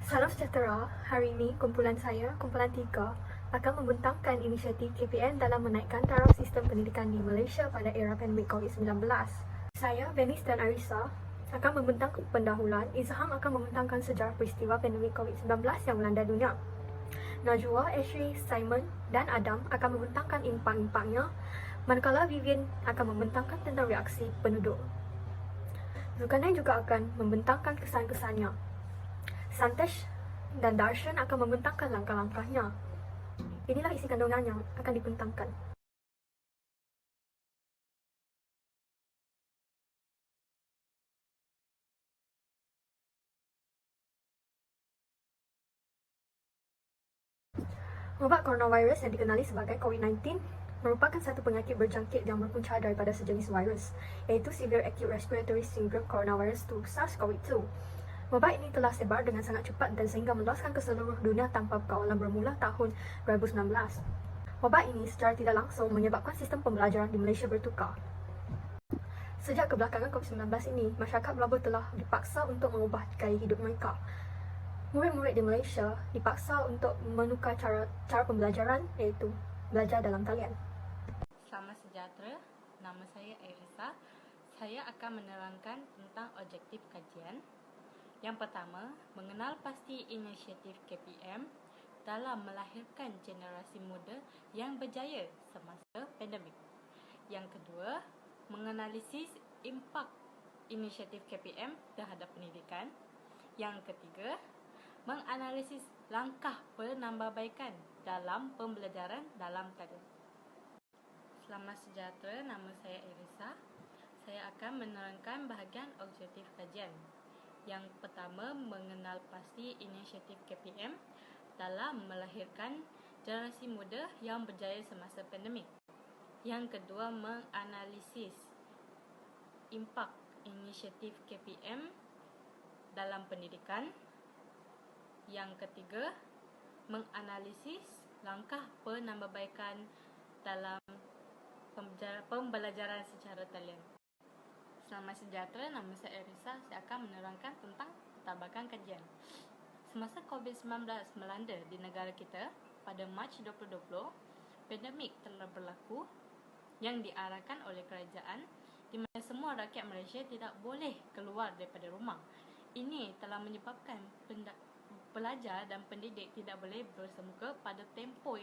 Salam sejahtera, hari ini kumpulan 3, akan membentangkan inisiatif KPM dalam menaikkan taraf sistem pendidikan di Malaysia pada era pandemik COVID-19. Saya, Venice dan Arisa, akan membentangkan pendahuluan. Izham akan membentangkan sejarah peristiwa pandemik COVID-19 yang melanda dunia. Najwa, Ashley, Simon dan Adam akan membentangkan impak-impaknya, manakala Vivian akan membentangkan tentang reaksi penduduk. Zulkarnain juga akan membentangkan kesan-kesannya. Santesh dan Darshan akan membentangkan langkah-langkahnya. Inilah isi kandungan yang akan dibentangkan. Wabak coronavirus yang dikenali sebagai COVID-19 merupakan satu penyakit berjangkit yang berpunca daripada sejenis virus, iaitu Severe Acute Respiratory Syndrome Coronavirus 2 SARS-CoV-2. Wabak ini telah sebar dengan sangat cepat dan sehingga meluaskan ke seluruh dunia tanpa perkawalan bermula tahun 2019. Wabak ini secara tidak langsung menyebabkan sistem pembelajaran di Malaysia bertukar. Sejak kebelakangan COVID-19 ini, masyarakat Melaka telah dipaksa untuk mengubah gaya hidup mereka. Murid-murid di Malaysia dipaksa untuk menukar cara pembelajaran, iaitu belajar dalam talian. Selamat sejahtera, nama saya Arisa. Saya akan menerangkan tentang objektif kajian. Yang pertama, mengenal pasti inisiatif KPM dalam melahirkan generasi muda yang berjaya semasa pandemik. Yang kedua, menganalisis impak inisiatif KPM terhadap pendidikan. Yang ketiga, menganalisis langkah penambahbaikan dalam pembelajaran dalam talian. Selamat sejahtera, nama saya Arisa. Saya akan menerangkan bahagian objektif kajian. Yang pertama, mengenal pasti inisiatif KPM dalam melahirkan generasi muda yang berjaya semasa pandemik. Yang kedua, menganalisis impak inisiatif KPM dalam pendidikan. Yang ketiga, menganalisis langkah penambahbaikan dalam pembelajaran secara talian. Selamat sejahtera, nama saya Arisa. Saya akan menerangkan tentang tabakan kajian. Semasa COVID-19 melanda di negara kita pada Mac 2020, pandemik telah berlaku yang diarahkan oleh kerajaan di mana semua rakyat Malaysia tidak boleh keluar daripada rumah. Ini telah menyebabkan pelajar dan pendidik tidak boleh bersemuka pada tempoh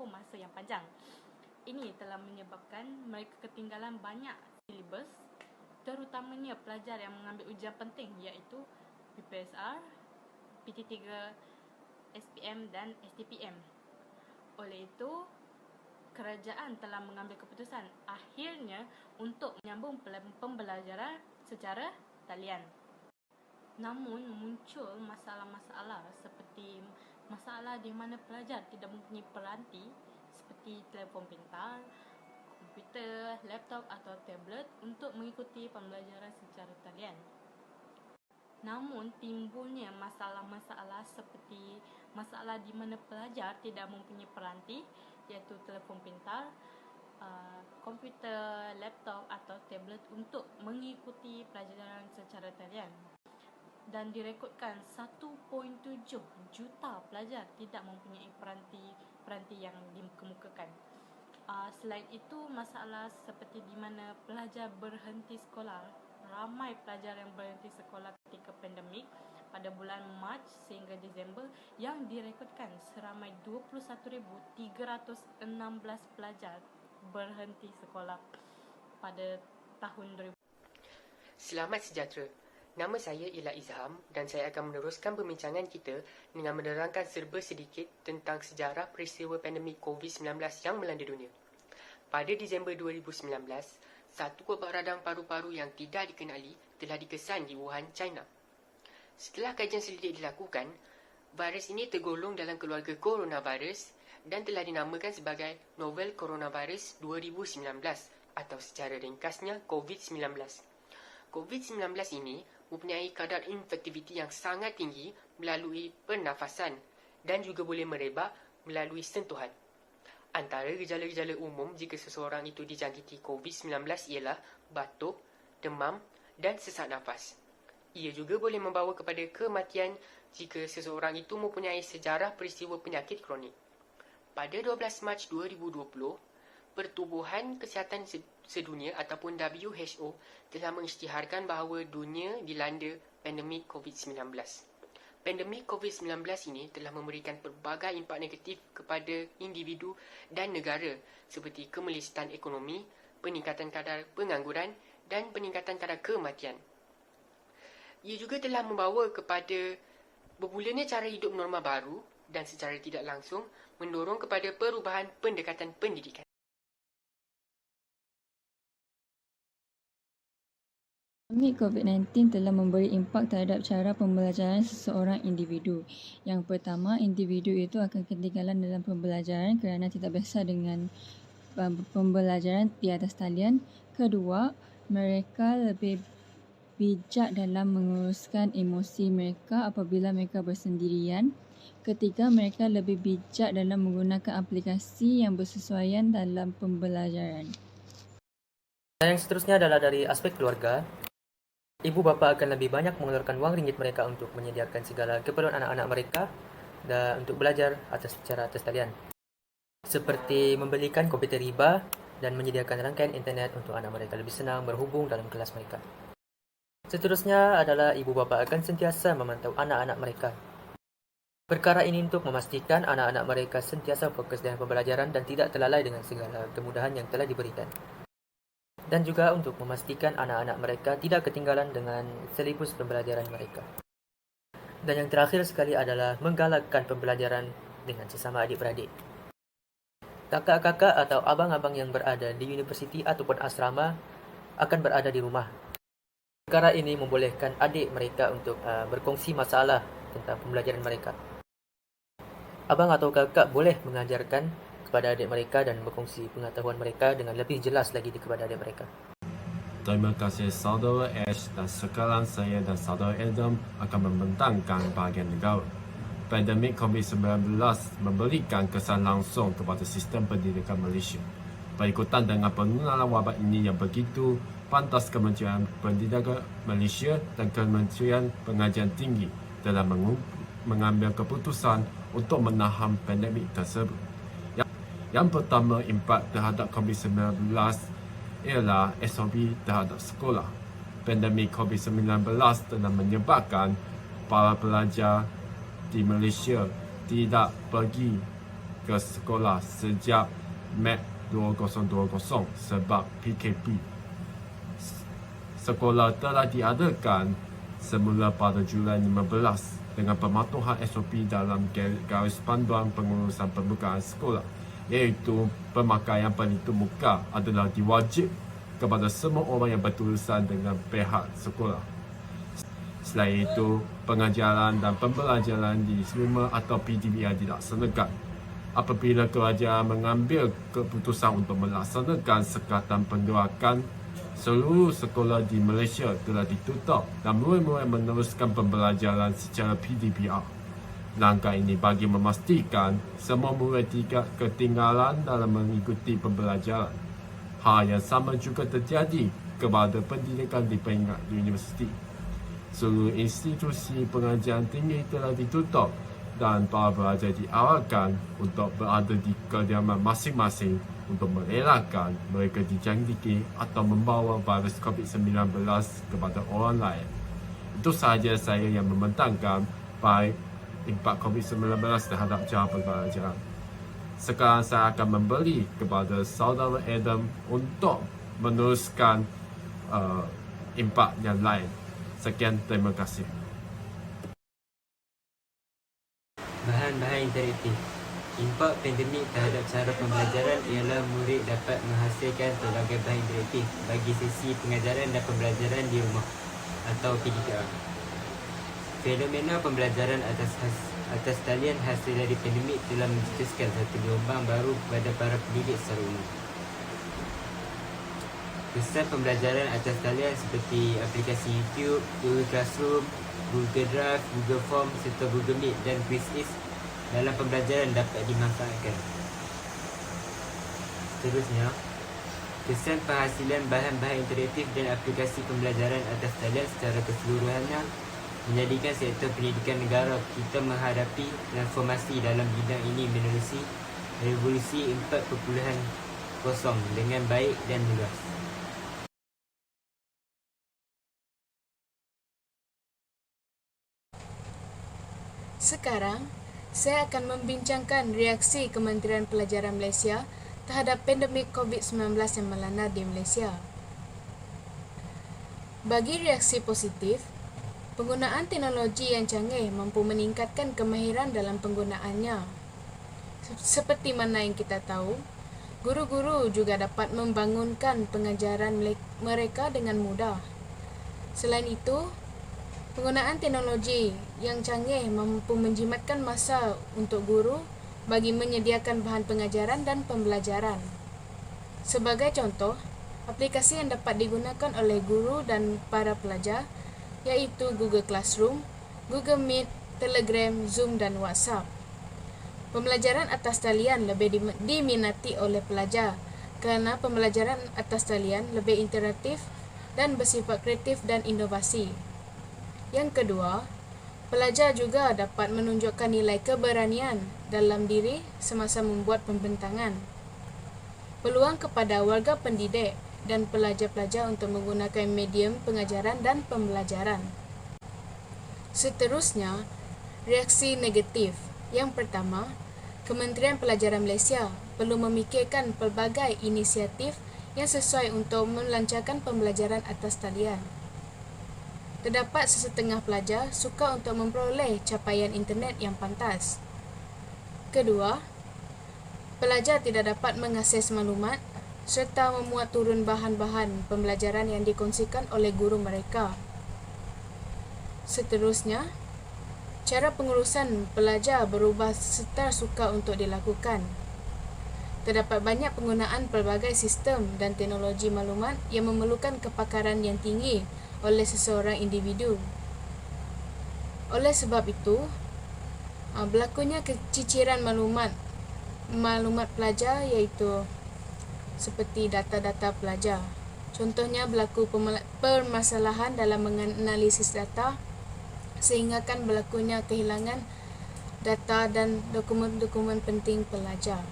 masa yang panjang. Ini telah menyebabkan mereka ketinggalan banyak silibus, terutamanya pelajar yang mengambil ujian penting iaitu PPSR, PT3, SPM dan STPM. Oleh itu, kerajaan telah mengambil keputusan akhirnya untuk menyambung pembelajaran secara talian. Namun muncul masalah-masalah seperti masalah di mana pelajar tidak mempunyai peranti seperti telefon pintar, komputer, laptop atau tablet untuk mengikuti pembelajaran secara talian. Namun timbulnya masalah-masalah seperti masalah di mana pelajar tidak mempunyai peranti iaitu telefon pintar, komputer, laptop atau tablet untuk mengikuti pelajaran secara talian. Dan direkodkan 1.7 juta pelajar tidak mempunyai peranti yang dikemukakan. Selain itu, masalah seperti di mana pelajar berhenti sekolah. Ramai pelajar yang berhenti sekolah ketika pandemik pada bulan Mac sehingga Disember yang direkodkan seramai 21,316 pelajar berhenti sekolah pada tahun 2000. Selamat sejahtera. Nama saya ialah Izham dan saya akan meneruskan perbincangan kita dengan menerangkan serba sedikit tentang sejarah peristiwa pandemik COVID-19 yang melanda dunia. Pada Disember 2019, satu wabak radang paru-paru yang tidak dikenali telah dikesan di Wuhan, China. Setelah kajian selidik dilakukan, virus ini tergolong dalam keluarga coronavirus dan telah dinamakan sebagai Novel Coronavirus 2019 atau secara ringkasnya COVID-19. COVID-19 ini mempunyai kadar infektiviti yang sangat tinggi melalui pernafasan dan juga boleh merebak melalui sentuhan. Antara gejala-gejala umum jika seseorang itu dijangkiti COVID-19 ialah batuk, demam dan sesak nafas. Ia juga boleh membawa kepada kematian jika seseorang itu mempunyai sejarah peristiwa penyakit kronik. Pada 12 Mac 2020, Pertubuhan Kesihatan Sedunia ataupun WHO telah mengisytiharkan bahawa dunia dilanda pandemik COVID-19. Pandemik COVID-19 ini telah memberikan pelbagai impak negatif kepada individu dan negara seperti kemelesatan ekonomi, peningkatan kadar pengangguran dan peningkatan kadar kematian. Ia juga telah membawa kepada bermulanya cara hidup normal baru dan secara tidak langsung mendorong kepada perubahan pendekatan pendidikan. Pandemik COVID-19 telah memberi impak terhadap cara pembelajaran seseorang individu. Yang pertama, individu itu akan ketinggalan dalam pembelajaran kerana tidak biasa dengan pembelajaran di atas talian. Kedua, mereka lebih bijak dalam menguruskan emosi mereka apabila mereka bersendirian. Ketiga, mereka lebih bijak dalam menggunakan aplikasi yang bersesuaian dalam pembelajaran. Dan yang seterusnya adalah dari aspek keluarga. Ibu bapa akan lebih banyak mengeluarkan wang ringgit mereka untuk menyediakan segala keperluan anak-anak mereka dan untuk belajar secara atas talian. Seperti membelikan komputer riba dan menyediakan rangkaian internet untuk anak mereka lebih senang berhubung dalam kelas mereka. Seterusnya adalah ibu bapa akan sentiasa memantau anak-anak mereka. Perkara ini untuk memastikan anak-anak mereka sentiasa fokus dengan pembelajaran dan tidak terlalai dengan segala kemudahan yang telah diberikan. Dan juga untuk memastikan anak-anak mereka tidak ketinggalan dengan silibus pembelajaran mereka. Dan yang terakhir sekali adalah menggalakkan pembelajaran dengan sesama adik-beradik. Kakak-kakak atau abang-abang yang berada di universiti ataupun asrama akan berada di rumah. Perkara ini membolehkan adik mereka untuk berkongsi masalah tentang pembelajaran mereka. Abang atau kakak boleh mengajarkan kepada adik mereka dan berkongsi pengetahuan mereka dengan lebih jelas lagi kepada adik mereka. Terima kasih saudara Ash dan sekarang saya dan saudara Adam akan membentangkan bahagian negara. Pandemik COVID-19 memberikan kesan langsung kepada sistem pendidikan Malaysia. Berikutan dengan penularan wabak ini yang begitu, pantas Kementerian Pendidikan Malaysia dan Kementerian Pengajian Tinggi telah mengambil keputusan untuk menahan pandemik tersebut. Yang pertama, impak terhadap COVID-19 ialah SOP terhadap sekolah. Pandemik COVID-19 telah menyebabkan para pelajar di Malaysia tidak pergi ke sekolah sejak Mac 2020 sebab PKP. Sekolah telah diadakan semula pada Julai 15 dengan pematuhan SOP dalam garis panduan pengurusan pembukaan sekolah, iaitu pemakaian pelitup muka adalah diwajib kepada semua orang yang berurusan dengan pihak sekolah. Selain itu, pengajaran dan pembelajaran di rumah atau PDBR dilaksanakan. Apabila kerajaan mengambil keputusan untuk melaksanakan sekatan pergerakan, seluruh sekolah di Malaysia telah ditutup dan mula-mula meneruskan pembelajaran secara PDBR. Langkah ini bagi memastikan semua murid tidak ketinggalan dalam mengikuti pembelajaran. Hal yang sama juga terjadi kepada pendidikan di peringkat universiti. Seluruh institusi pengajian tinggi telah ditutup dan para pelajar diarahkan untuk berada di kediaman masing-masing untuk mengelakkan mereka dijangkiti atau membawa virus COVID-19 kepada orang lain. Itu sahaja saya yang membentangkan baik impak COVID-19 terhadap cara pembelajaran. Sekarang saya akan memberi kepada saudara Adam untuk meneruskan impak yang lain. Sekian, terima kasih. Bahan-bahan interaktif. Impak pandemik terhadap cara pembelajaran ialah murid dapat menghasilkan pelbagai bahan interaktif bagi sesi pengajaran dan pembelajaran di rumah atau PDKR. Fenomena pembelajaran atas talian hasil dari pandemik telah mencetuskan satu gelombang baru kepada para pendidik secara umum. Kesan pembelajaran atas talian seperti aplikasi YouTube, Google Classroom, Google Drive, Google Form serta Google Meet dan QuizIS dalam pembelajaran dapat dimanfaatkan. Seterusnya, kesan penghasilan bahan-bahan interaktif dan aplikasi pembelajaran atas talian secara keseluruhannya menjadikan sektor pendidikan negara kita menghadapi transformasi dalam bidang ini menerusi revolusi 4.0 dengan baik dan luas. Sekarang, saya akan membincangkan reaksi Kementerian Pelajaran Malaysia terhadap pandemik COVID-19 yang melanda di Malaysia. Bagi reaksi positif, penggunaan teknologi yang canggih mampu meningkatkan kemahiran dalam penggunaannya. Seperti mana yang kita tahu, guru-guru juga dapat membangunkan pengajaran mereka dengan mudah. Selain itu, penggunaan teknologi yang canggih mampu menjimatkan masa untuk guru bagi menyediakan bahan pengajaran dan pembelajaran. Sebagai contoh, aplikasi yang dapat digunakan oleh guru dan para pelajar iaitu Google Classroom, Google Meet, Telegram, Zoom dan WhatsApp. Pembelajaran atas talian lebih diminati oleh pelajar kerana pembelajaran atas talian lebih interaktif dan bersifat kreatif dan inovasi. Yang kedua, pelajar juga dapat menunjukkan nilai keberanian dalam diri semasa membuat pembentangan. Peluang kepada warga pendidik dan pelajar-pelajar untuk menggunakan medium pengajaran dan pembelajaran. Seterusnya, reaksi negatif. Yang pertama, Kementerian Pelajaran Malaysia perlu memikirkan pelbagai inisiatif yang sesuai untuk melancarkan pembelajaran atas talian. Terdapat sesetengah pelajar suka untuk memperoleh capaian internet yang pantas. Kedua, pelajar tidak dapat mengakses maklumat serta memuat turun bahan-bahan pembelajaran yang dikongsikan oleh guru mereka. Seterusnya, cara pengurusan pelajar berubah serta sukar untuk dilakukan. Terdapat banyak penggunaan pelbagai sistem dan teknologi maklumat yang memerlukan kepakaran yang tinggi oleh seseorang individu. Oleh sebab itu, berlakunya keciciran maklumat pelajar iaitu seperti data-data pelajar. Contohnya berlaku permasalahan dalam menganalisis data sehinggakan berlakunya kehilangan data dan dokumen-dokumen penting pelajar.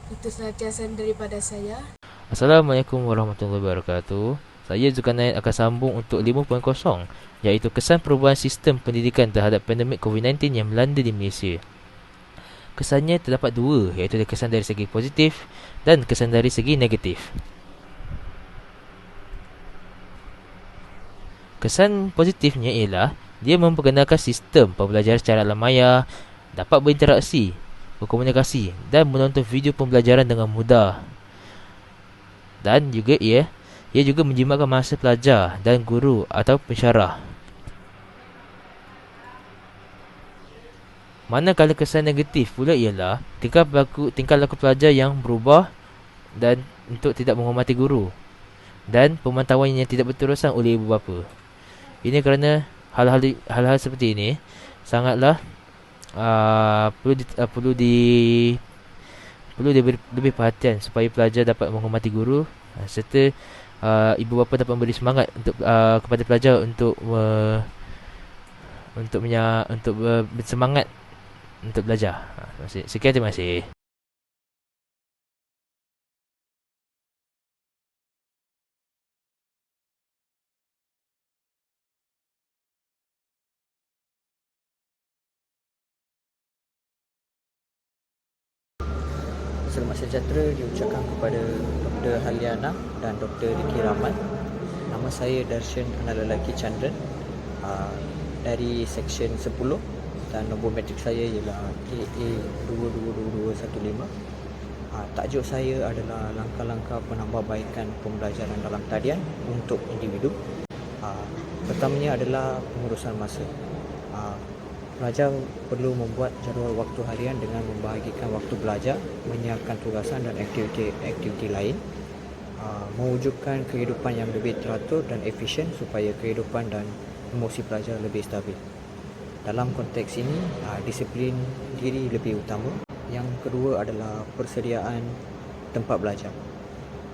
Itu sahaja daripada saya. Assalamualaikum warahmatullahi wabarakatuh. Saya Zulkarnain akan sambung untuk 5.0 iaitu kesan perubahan sistem pendidikan terhadap pandemik COVID-19 yang melanda di Malaysia. Kesannya terdapat dua iaitu kesan dari segi positif dan kesan dari segi negatif. Kesan positifnya ialah dia memperkenalkan sistem pembelajaran secara alam maya, dapat berinteraksi, berkomunikasi dan menonton video pembelajaran dengan mudah. Dan juga ia juga menjimatkan masa pelajar dan guru atau pensyarah. Manakala kesan negatif pula ialah tingkah laku pelajar yang berubah dan untuk tidak menghormati guru dan pemantauan yang tidak berterusan oleh ibu bapa. Ini kerana hal-hal seperti ini sangatlah perlu diberi lebih perhatian supaya pelajar dapat menghormati guru serta ibu bapa dapat memberi semangat untuk kepada pelajar untuk bersemangat untuk belajar. Sekian, terima kasih. Selamat sejahtera diucapkan kepada Dr. Haliana dan Dr. Riki Rahman. Nama saya Darshan anak lelaki Chandran dari Seksyen 10 dan nombor matrik saya ialah AA222215. Tajuk saya adalah langkah-langkah penambahbaikan pembelajaran dalam talian untuk individu. Pertamanya adalah pengurusan masa. Pelajar perlu membuat jadual waktu harian dengan membahagikan waktu belajar, menyiapkan tugasan dan aktiviti lain, mewujudkan kehidupan yang lebih teratur dan efisien supaya kehidupan dan emosi pelajar lebih stabil. Dalam konteks ini, disiplin diri lebih utama. Yang kedua adalah persediaan tempat belajar.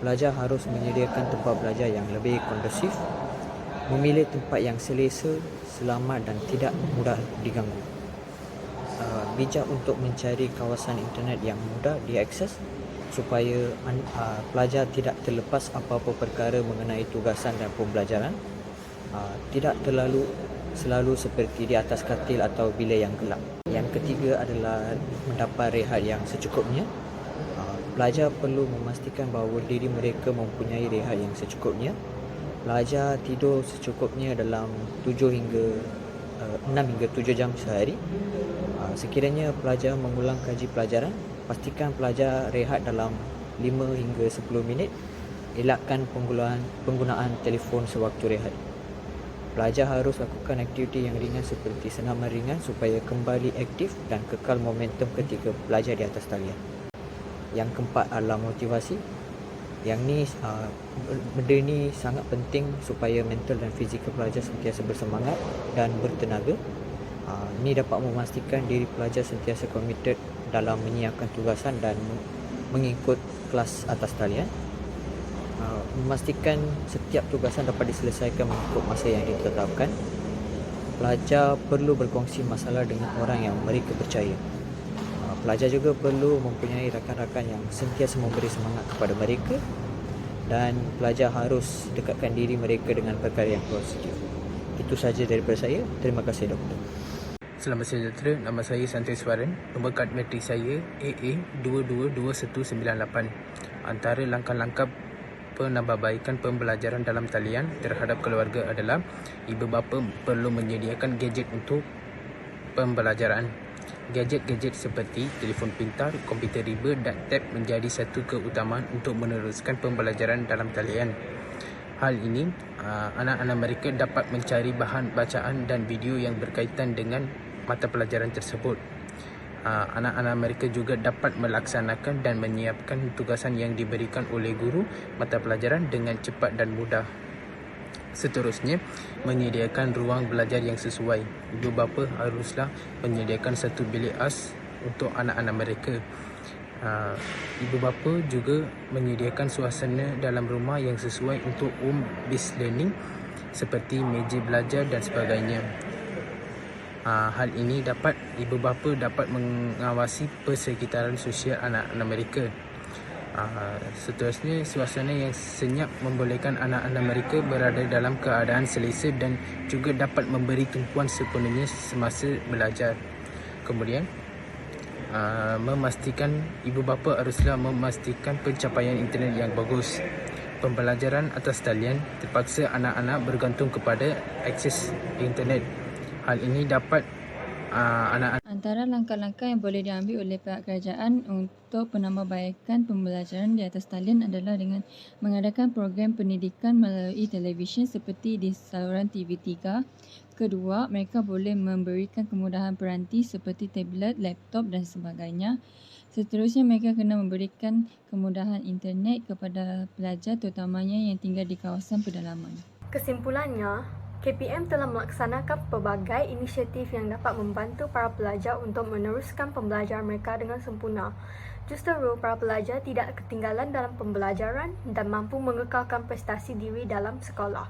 Pelajar harus menyediakan tempat belajar yang lebih kondusif memilih tempat yang selesa, selamat dan tidak mudah diganggu. Bijak untuk mencari kawasan internet yang mudah diakses supaya pelajar tidak terlepas apa-apa perkara mengenai tugasan dan pembelajaran. Tidak selalu seperti di atas katil atau bilik yang gelap. Yang ketiga adalah mendapat rehat yang secukupnya. Pelajar perlu memastikan bahawa diri mereka mempunyai rehat yang secukupnya. Pelajar tidur secukupnya dalam 6 hingga 7 jam sehari. Sekiranya pelajar mengulang kaji pelajaran, pastikan pelajar rehat dalam 5 hingga 10 minit. Elakkan penggunaan telefon sewaktu rehat. Pelajar harus lakukan aktiviti yang ringan seperti senaman ringan supaya kembali aktif dan kekal momentum ketika belajar di atas talian. Yang keempat adalah motivasi. Yang ni benda ni sangat penting supaya mental dan fizikal pelajar sentiasa bersemangat dan bertenaga. Ini dapat memastikan diri pelajar sentiasa komited dalam menyiapkan tugasan dan mengikut kelas atas talian. Memastikan setiap tugasan dapat diselesaikan mengikut masa yang ditetapkan. Pelajar perlu berkongsi masalah dengan orang yang mereka percaya. Pelajar juga perlu mempunyai rakan-rakan yang sentiasa memberi semangat kepada mereka, dan pelajar harus dekatkan diri mereka dengan perkara yang positif. Itu sahaja daripada saya. Terima kasih, Doktor. Selamat sejahtera, nama saya Santoy Suwaran. Nombor kad matrik saya AA222198. Antara langkah-langkah penambahbaikan pembelajaran dalam talian terhadap keluarga adalah ibu bapa perlu menyediakan gadget untuk pembelajaran. Gadget-gadget seperti telefon pintar, komputer riba dan tab menjadi satu keutamaan untuk meneruskan pembelajaran dalam talian. Hal ini, anak-anak mereka dapat mencari bahan bacaan dan video yang berkaitan dengan mata pelajaran tersebut. Anak-anak mereka juga dapat melaksanakan dan menyiapkan tugasan yang diberikan oleh guru mata pelajaran dengan cepat dan mudah. Seterusnya, menyediakan ruang belajar yang sesuai. Ibu bapa haruslah menyediakan satu bilik as untuk anak-anak mereka. Ibu bapa juga menyediakan suasana dalam rumah yang sesuai untuk home-based learning seperti meja belajar dan sebagainya. Hal ini ibu bapa dapat mengawasi persekitaran sosial anak-anak mereka. Seterusnya, suasana yang senyap membolehkan anak-anak mereka berada dalam keadaan selesa dan juga dapat memberi tumpuan sepenuhnya semasa belajar. Kemudian, ibu bapa haruslah memastikan pencapaian internet yang bagus. Pembelajaran atas talian terpaksa anak-anak bergantung kepada akses internet. Hal ini dapat Antara langkah-langkah yang boleh diambil oleh pihak kerajaan untuk penambahbaikan pembelajaran di atas talian adalah dengan mengadakan program pendidikan melalui televisyen seperti di saluran TV3. Kedua, mereka boleh memberikan kemudahan peranti seperti tablet, laptop dan sebagainya. Seterusnya, mereka kena memberikan kemudahan internet kepada pelajar terutamanya yang tinggal di kawasan pedalaman. Kesimpulannya, KPM telah melaksanakan pelbagai inisiatif yang dapat membantu para pelajar untuk meneruskan pembelajaran mereka dengan sempurna. Justeru, para pelajar tidak ketinggalan dalam pembelajaran dan mampu mengekalkan prestasi diri dalam sekolah.